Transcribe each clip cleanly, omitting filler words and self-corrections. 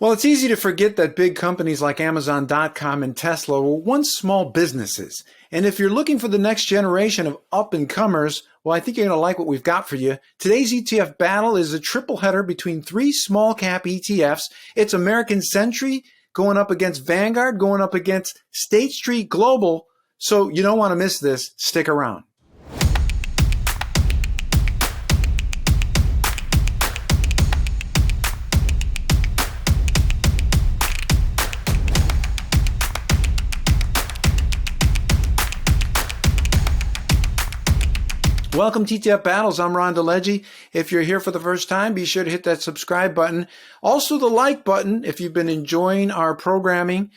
Well, it's easy to forget that big companies like Amazon.com and Tesla were once small businesses. And if you're looking for the next generation of up-and-comers, well, I think you're going to like what we've got for you. Today's ETF battle is a triple header between three small cap ETFs. It's American Century going up against Vanguard, going up against State Street Global. So you don't want to miss this. Stick around. Welcome to ETF Battles. I'm Ron DeLegge. If you're here for the first time, be sure to hit that subscribe button. Also the like button if you've been enjoying our programming.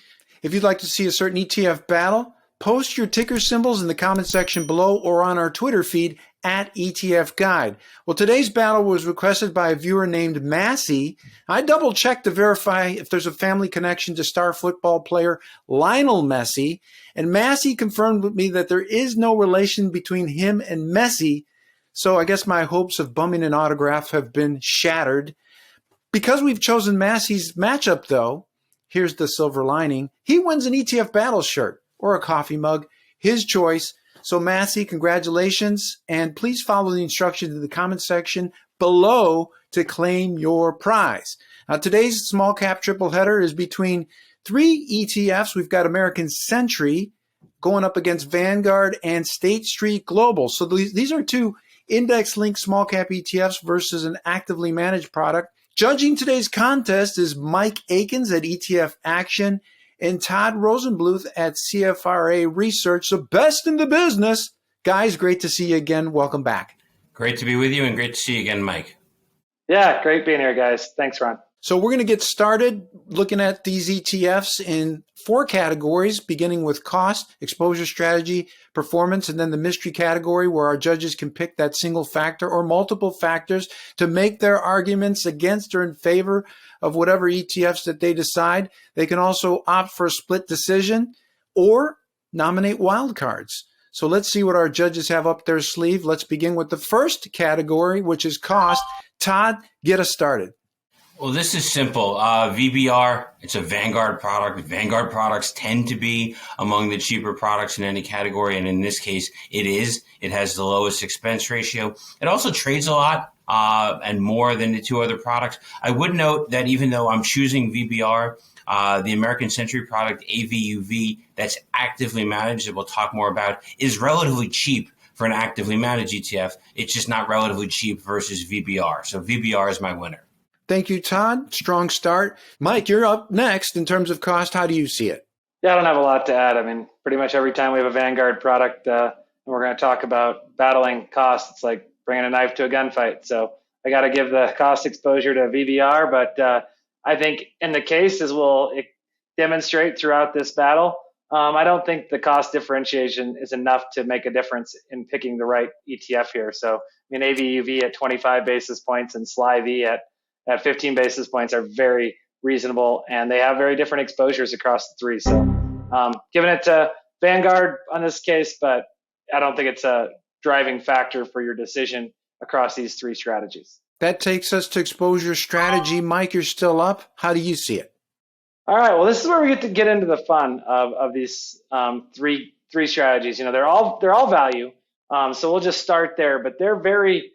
If you'd like to see a certain ETF battle, post your ticker symbols in the comment section below or on our Twitter feed at ETF Guide. Well, today's battle was requested by a viewer named Massey. I double-checked to verify if there's a family connection to star football player Lionel Messi, and Massey confirmed with me that there is no relation between him and Messi, so I guess my hopes of bumming an autograph have been shattered. Because we've chosen Massey's matchup, though, here's the silver lining. He wins an ETF Battle shirt or a coffee mug, his choice. So Massey, congratulations, and please follow the instructions in the comment section below to claim your prize. Now, today's small cap triple header is between three ETFs. We've got American Century going up against Vanguard and State Street Global. So these are two index-linked small cap ETFs versus an actively managed product. Judging today's contest is Mike Akins at ETF Action and Todd Rosenbluth at CFRA Research, the best in the business. Guys, great to see you again. Welcome back. Great to be with you and great to see you again, Mike. Yeah, great being here, guys. Thanks, Ron. So we're going to get started looking at these ETFs in four categories, beginning with cost, exposure strategy, performance, and then the mystery category where our judges can pick that single factor or multiple factors to make their arguments against or in favor of whatever ETFs that they decide. They can also opt for a split decision or nominate wildcards. So let's see what our judges have up their sleeve. Let's begin with the first category, which is cost. Todd, get us started. Well, this is simple. VBR, it's a Vanguard product. Vanguard products tend to be among the cheaper products in any category, and in this case, it is. It has the lowest expense ratio. It also trades a lot and more than the two other products. I would note that even though I'm choosing VBR, the American Century product, AVUV, that's actively managed, that we'll talk more about, is relatively cheap for an actively managed ETF. It's just not relatively cheap versus VBR. So VBR is my winner. Thank you, Todd. Strong start. Mike, you're up next in terms of cost. How do you see it? Yeah, I don't have a lot to add. I mean, pretty much every time we have a Vanguard product and we're going to talk about battling costs, it's like bringing a knife to a gunfight. So I got to give the cost exposure to VBR, but I think in the case, as we'll demonstrate throughout this battle, I don't think the cost differentiation is enough to make a difference in picking the right ETF here. So, I mean, AVUV at 25 basis points and SLYV at 15 basis points are very reasonable, and they have very different exposures across the three. So giving it to Vanguard on this case, but I don't think it's a driving factor for your decision across these three strategies. That takes us to exposure strategy. Mike, you're still up. How do you see it? All right. Well, this is where we get into the fun of these three strategies. You know, they're all value. So we'll just start there, but they're very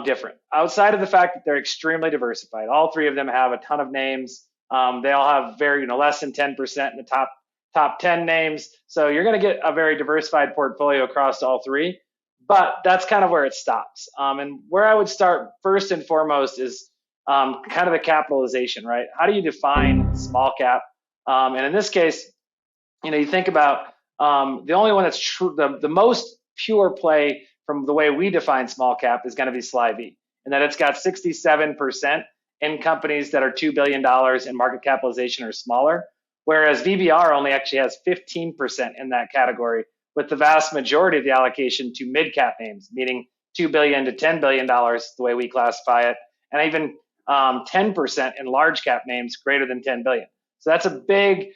different. Outside of the fact that they're extremely diversified, all three of them have a ton of names. They all have very, less than 10% in the top 10 names. So you're going to get a very diversified portfolio across all three, but that's kind of where it stops. And where I would start first and foremost is kind of the capitalization, right? How do you define small cap? And in this case, you think about the only one that's true, the most pure play from the way we define small cap is going to be SLYV, and that it's got 67% in companies that are $2 billion in market capitalization or smaller, whereas VBR only actually has 15% in that category, with the vast majority of the allocation to mid-cap names, meaning $2 billion to $10 billion, the way we classify it, and even 10% in large cap names greater than 10 billion. So that's a big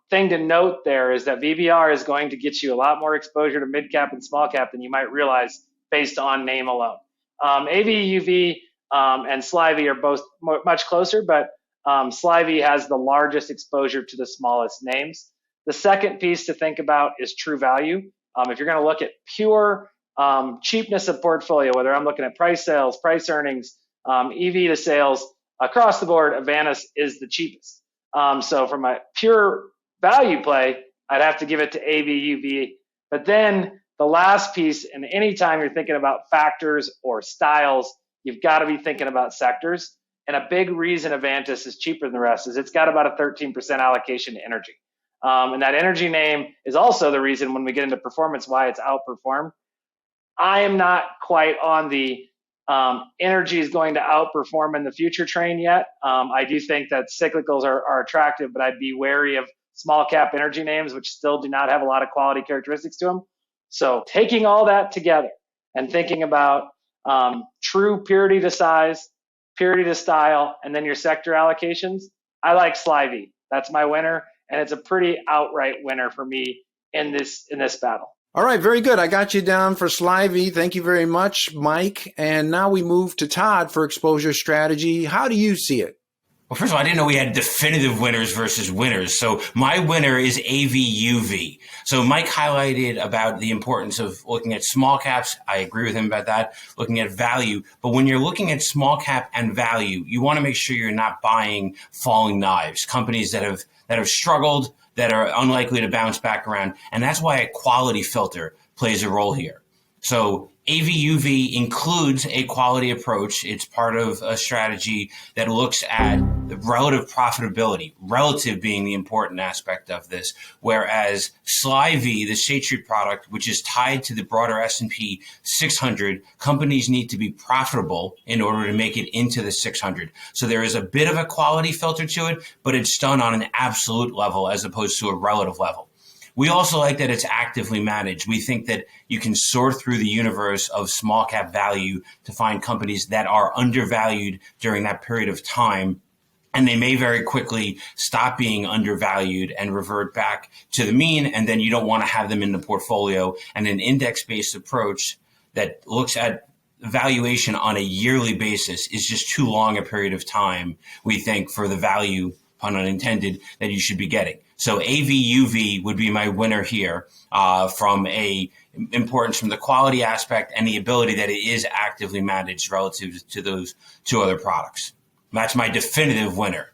thing to note there, is that VBR is going to get you a lot more exposure to mid cap and small cap than you might realize based on name alone. AVUV and SLYV are both much closer, but SLYV has the largest exposure to the smallest names. The second piece to think about is true value. If you're going to look at pure cheapness of portfolio, whether I'm looking at price sales, price earnings, EV to sales, across the board, Avantis is the cheapest. So from a pure value play, I'd have to give it to AVUV. But then the last piece, and anytime you're thinking about factors or styles, you've got to be thinking about sectors. And a big reason Avantis is cheaper than the rest is it's got about a 13% allocation to energy. And that energy name is also the reason when we get into performance why it's outperformed. I am not quite on the energy is going to outperform in the future train yet. I do think that cyclicals are attractive, but I'd be wary of small cap energy names, which still do not have a lot of quality characteristics to them. So taking all that together and thinking about true purity to size, purity to style, and then your sector allocations, I like SLYV. That's my winner, and it's a pretty outright winner for me in this battle. All right, very good. I got you down for SLYV. Thank you very much, Mike. And now we move to Todd for exposure strategy. How do you see it? Well, first of all, I didn't know we had definitive winners versus winners. So my winner is AVUV. So Mike highlighted about the importance of looking at small caps. I agree with him about that, looking at value. But when you're looking at small cap and value, you want to make sure you're not buying falling knives, companies that have struggled, that are unlikely to bounce back around. And that's why a quality filter plays a role here. So AVUV includes a quality approach. It's part of a strategy that looks at the relative profitability, relative being the important aspect of this, whereas SLYV, the State Street product, which is tied to the broader S&P 600, companies need to be profitable in order to make it into the 600. So there is a bit of a quality filter to it, but it's done on an absolute level as opposed to a relative level. We also like that it's actively managed. We think that you can sort through the universe of small cap value to find companies that are undervalued during that period of time, and they may very quickly stop being undervalued and revert back to the mean, and then you don't want to have them in the portfolio. And an index-based approach that looks at valuation on a yearly basis is just too long a period of time, we think, for the value, pun unintended, that you should be getting. So AVUV would be my winner here from a importance from the quality aspect and the ability that it is actively managed relative to those two other products. That's my definitive winner.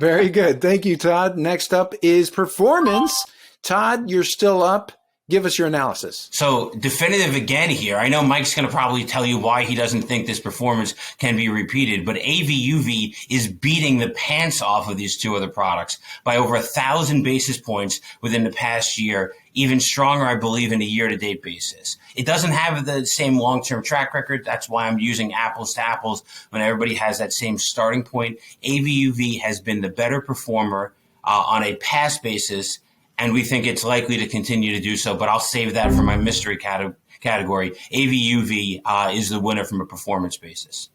Very good. Thank you, Todd. Next up is performance. Todd, you're still up. Give us your analysis. So definitive again here. I know Mike's going to probably tell you why he doesn't think this performance can be repeated, but AVUV is beating the pants off of these two other products by over 1,000 basis points within the past year, even stronger, I believe, in a year-to-date basis. It doesn't have the same long-term track record. That's why I'm using apples to apples when everybody has that same starting point. AVUV has been the better performer on a past basis, and we think it's likely to continue to do so, but I'll save that for my mystery category. AVUV is the winner from a performance basis.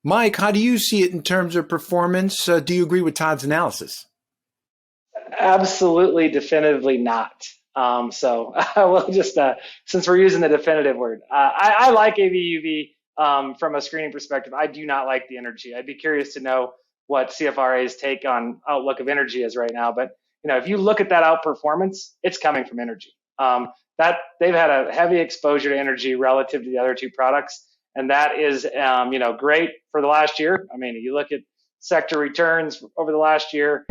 Mike, how do you see it in terms of performance? Do you agree with Todd's analysis? Absolutely, definitively not. So I will just, since we're using the definitive word, I like AVUV from a screening perspective. I do not like the energy. I'd be curious to know what CFRA's take on outlook of energy is right now, but if you look at that outperformance, it's coming from energy. That they've had a heavy exposure to energy relative to the other two products, and that is, great for the last year. I mean, you look at sector returns over the last year,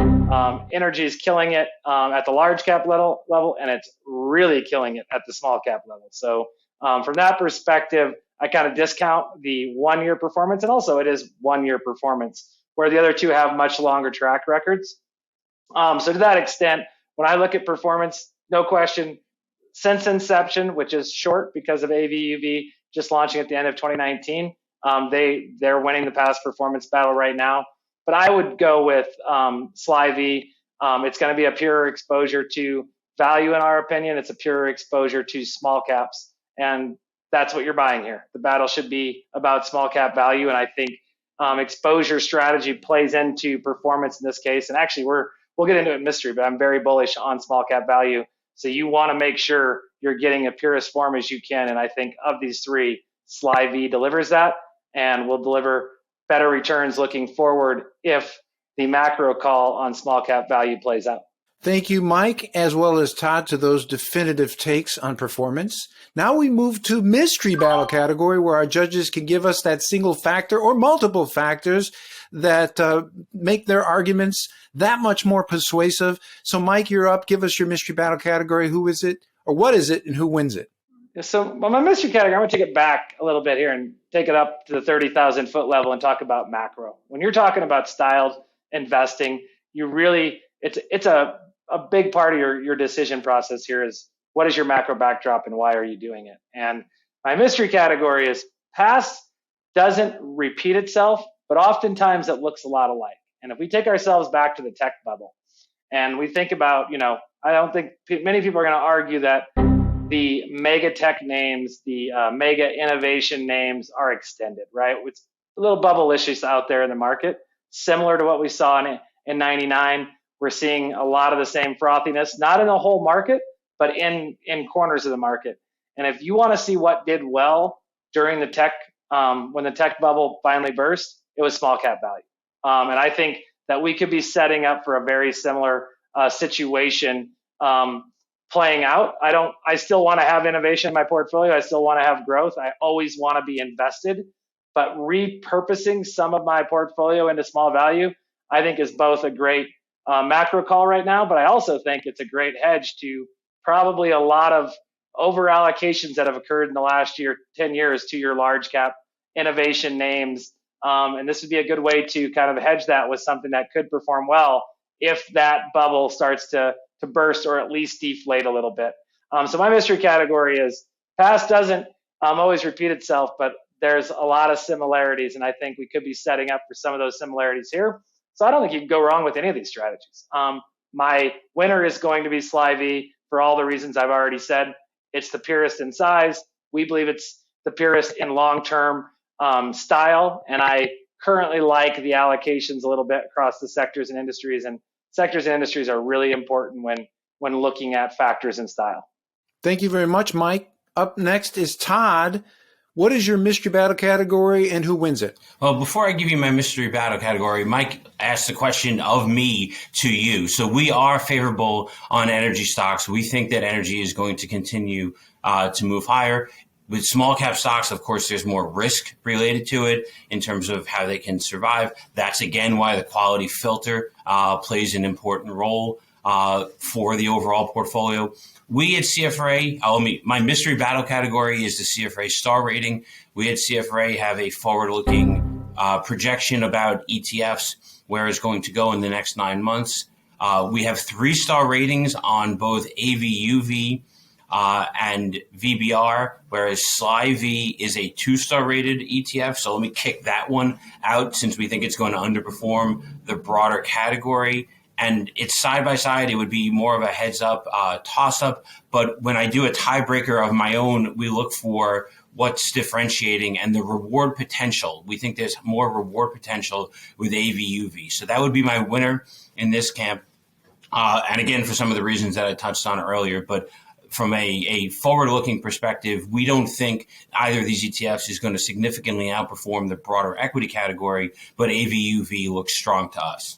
energy is killing it at the large cap level, and it's really killing it at the small cap level. So from that perspective, I kind of discount the 1 year performance, and also it is 1 year performance, where the other two have much longer track records. So to that extent, when I look at performance, no question, since inception, which is short because of AVUV just launching at the end of 2019, they're winning the past performance battle right now. But I would go with SLYV. It's going to be a pure exposure to value, in our opinion. It's a pure exposure to small caps, and that's what you're buying here. The battle should be about small cap value, and I think exposure strategy plays into performance in this case. And actually, we'll get into it in mystery, but I'm very bullish on small cap value. So you want to make sure you're getting a purest form as you can. And I think of these three, SLYV delivers that and will deliver better returns looking forward if the macro call on small cap value plays out. Thank you, Mike, as well as Todd, to those definitive takes on performance. Now we move to mystery battle category, where our judges can give us that single factor or multiple factors that make their arguments that much more persuasive. So, Mike, you're up. Give us your mystery battle category. Who is it, or what is it, and who wins it? So my mystery category, I'm going to take it back a little bit here and take it up to the 30,000 foot level and talk about macro. When you're talking about styled investing, you really, it's a big part of your decision process here is what is your macro backdrop and why are you doing it? And my mystery category is past doesn't repeat itself, but oftentimes it looks a lot alike. And if we take ourselves back to the tech bubble and we think about, I don't think many people are going to argue that the mega tech names, the mega innovation names are extended, right? It's a little bubble issues out there in the market, similar to what we saw in 99. We're seeing a lot of the same frothiness, not in the whole market, but in corners of the market. And if you want to see what did well during the tech, when the tech bubble finally burst, it was small cap value. And I think that we could be setting up for a very similar situation playing out. I still want to have innovation in my portfolio. I still want to have growth. I always want to be invested, but repurposing some of my portfolio into small value, I think is both a great macro call right now, but I also think it's a great hedge to probably a lot of over allocations that have occurred in the last 10 years to your large cap innovation names. And this would be a good way to kind of hedge that with something that could perform well if that bubble starts to burst or at least deflate a little bit. So my mystery category is past doesn't always repeat itself, but there's a lot of similarities, and I think we could be setting up for some of those similarities here. So I don't think you can go wrong with any of these strategies. My winner is going to be SLYV for all the reasons I've already said. It's the purest in size. We believe it's the purest in long-term style, and I currently like the allocations a little bit across the sectors and industries, and sectors and industries are really important when looking at factors in style. Thank you very much, Mike. Up next is Todd. What is your mystery battle category and who wins it? Well, before I give you my mystery battle category, Mike asked the question of me to you. So we are favorable on energy stocks. We think that energy is going to continue to move higher. With small cap stocks, of course, there's more risk related to it in terms of how they can survive. That's, again, why the quality filter plays an important role for the overall portfolio. We at CFRA, my mystery battle category is the CFRA star rating. We at CFRA have a forward-looking projection about ETFs, where it's going to go in the next 9 months. We have 3-star ratings on both AVUV and VBR, whereas SLYV is a 2-star rated ETF. So let me kick that one out since we think it's going to underperform the broader category. And it's side by side. It would be more of a heads up toss up. But when I do a tiebreaker of my own, we look for what's differentiating and the reward potential. We think there's more reward potential with AVUV. So that would be my winner in this camp. And again, for some of the reasons that I touched on earlier, but from a forward-looking perspective, we don't think either of these ETFs is going to significantly outperform the broader equity category, but AVUV looks strong to us.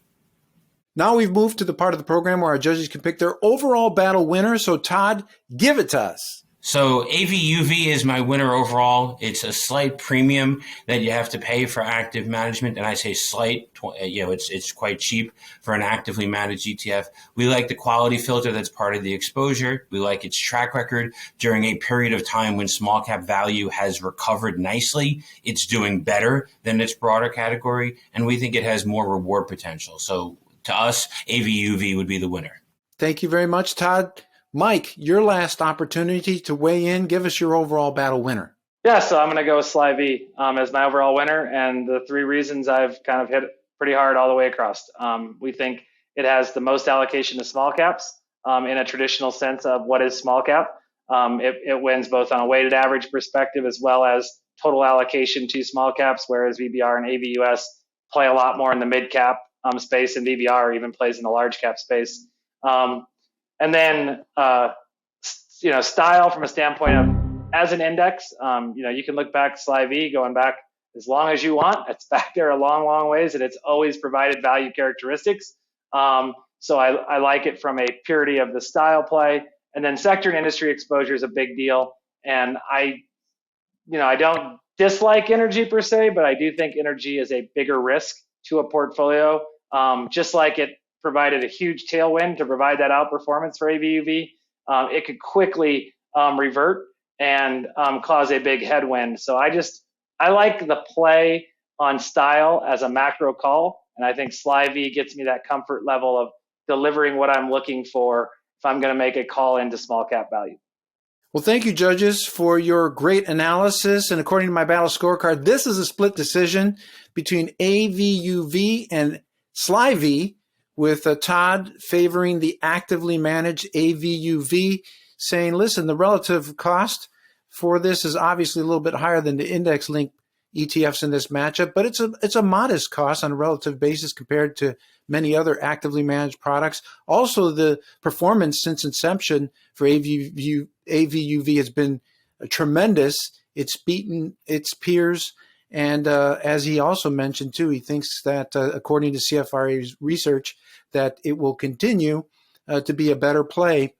Now we've moved to the part of the program where our judges can pick their overall battle winner. So Todd, give it to us. So AVUV is my winner overall. It's a slight premium that you have to pay for active management. And I say slight, it's quite cheap for an actively managed ETF. We like the quality filter that's part of the exposure. We like its track record during a period of time when small cap value has recovered nicely. It's doing better than its broader category. And we think it has more reward potential. So to us, AVUV would be the winner. Thank you very much, Todd. Mike, your last opportunity to weigh in. Give us your overall battle winner. Yeah, so I'm going to go with SLYV as my overall winner. And the 3 reasons I've kind of hit pretty hard all the way across. We think it has the most allocation to small caps in a traditional sense of what is small cap. It wins both on a weighted average perspective as well as total allocation to small caps, whereas VBR and AVUS play a lot more in the mid cap space, and VBR even plays in the large cap space. And then, style from a standpoint of as an index, you can look back SLYV going back as long as you want. It's back there a long, long ways, and it's always provided value characteristics. So I like it from a purity of the style play. And then sector and industry exposure is a big deal. And I don't dislike energy per se, but I do think energy is a bigger risk to a portfolio. Just like it provided a huge tailwind to provide that outperformance for AVUV, it could quickly revert and cause a big headwind. So I like the play on style as a macro call, and I think SLYV gets me that comfort level of delivering what I'm looking for if I'm going to make a call into small cap value. Well, thank you, judges, for your great analysis. And according to my battle scorecard, this is a split decision between AVUV and SLYV, with Todd favoring the actively managed AVUV, saying, listen, the relative cost for this is obviously a little bit higher than the index-linked ETFs in this matchup, but it's a modest cost on a relative basis compared to many other actively managed products. Also, the performance since inception for AVUV has been tremendous. It's beaten its peers. And as he also mentioned, too, he thinks that according to CFRA Research, that it will continue to be a better play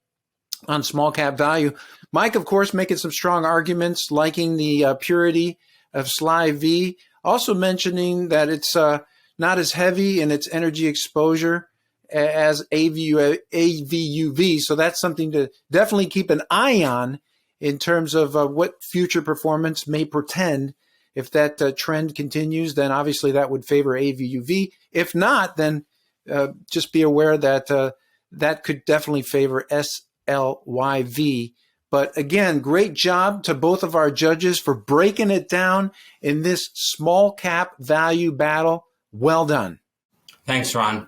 on small cap value. Mike, of course, making some strong arguments, liking the purity of SLYV, also mentioning that it's not as heavy in its energy exposure as AVUV. So that's something to definitely keep an eye on in terms of what future performance may portend. If that trend continues, then obviously that would favor AVUV. If not, then just be aware that that could definitely favor SLYV. But again, great job to both of our judges for breaking it down in this small cap value battle. Well done. Thanks, Ron.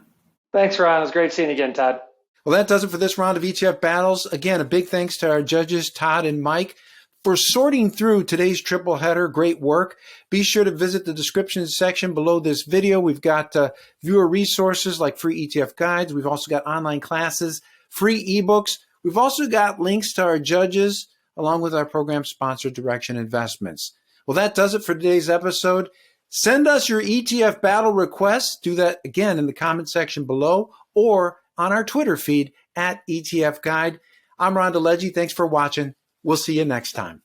Thanks, Ron. It was great seeing you again, Todd. Well, that does it for this round of ETF Battles. Again, a big thanks to our judges, Todd and Mike, for sorting through today's triple header. Great work. Be sure to visit the description section below this video. We've got viewer resources like free ETF guides. We've also got online classes, free ebooks. We've also got links to our judges, along with our program sponsor, Direction Investments. Well, that does it for today's episode. Send us your ETF battle requests. Do that again in the comment section below or on our Twitter feed @ETF Guide. I'm Ron DeLegge. Thanks for watching. We'll see you next time.